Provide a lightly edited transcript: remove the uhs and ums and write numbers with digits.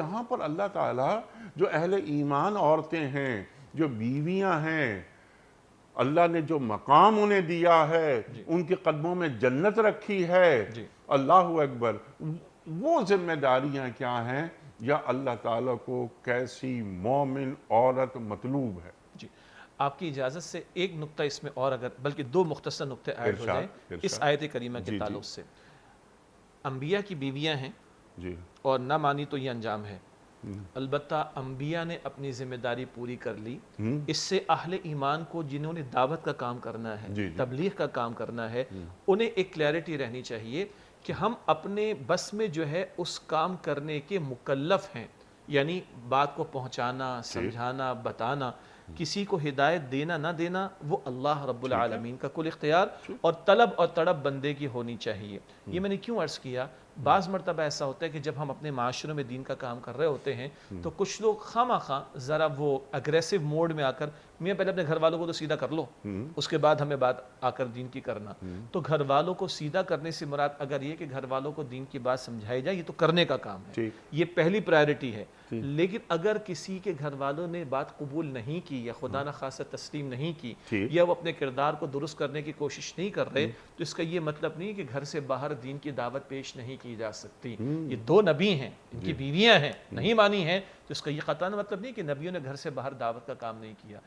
یہاں پر اللہ تعالیٰ جو اہل ایمان عورتیں ہیں، جو بیویاں ہیں، اللہ نے جو مقام انہیں دیا ہے، ان کے قدموں میں جنت رکھی ہے، اللہ اکبر، وہ ذمہ داریاں کیا ہیں، یا اللہ تعالیٰ کو کیسی مومن عورت مطلوب ہے؟ جی، آپ کی اجازت سے ایک نقطہ اس میں اور بلکہ دو مختصر نقطے ایڈ ہو جائیں اس آیت کریمہ کے تعلق سے۔ انبیاء کی بیویاں ہیں اور نہ مانی تو یہ انجام ہے۔ البتہ انبیاء نے اپنی ذمہ داری پوری کر لی۔ اس سے اہل ایمان کو جنہوں نے دعوت کا کام کرنا ہے، تبلیغ کا کام کرنا ہے، انہیں ایک کلیئرٹی رہنی چاہیے کہ ہم اپنے بس میں جو ہے اس کام کرنے کے مکلف ہیں، یعنی بات کو پہنچانا، سمجھانا، بتانا، کسی کو ہدایت دینا نہ دینا وہ اللہ رب العالمین کا کل اختیار اور طلب اور تڑپ بندے کی ہونی چاہیے۔ یہ میں نے کیوں عرض کیا؟ بعض مرتبہ ایسا ہوتا ہے کہ جب ہم اپنے معاشروں میں دین کا کام کر رہے ہوتے ہیں تو کچھ لوگ خواہ ذرا وہ اگریسو موڈ میں آ کر، میاں پہلے اپنے گھر والوں کو تو سیدھا کر لو، اس کے بعد ہمیں بات آ کر دین کی کرنا۔ تو گھر والوں کو سیدھا کرنے سے مراد اگر یہ کہ گھر والوں کو دین کی بات سمجھائی جائے، یہ تو کرنے کا کام ہے، یہ پہلی پرائرٹی ہے۔ لیکن اگر کسی کے گھر والوں نے بات قبول نہیں کی یا خدا نخواستہ تسلیم نہیں کی یا وہ اپنے کردار کو درست کرنے کی کوشش نہیں کر رہے، تو اس کا یہ مطلب نہیں کہ گھر سے باہر دین کی دعوت پیش نہیں کی جا سکتی۔ یہ دو نبی ہیں، ان کی بیویاں ہیں، نہیں مانی ہیں، تو اس کا یہ قطعاً مطلب نہیں کہ نبیوں نے گھر سے باہر دعوت کا کام نہیں کیا۔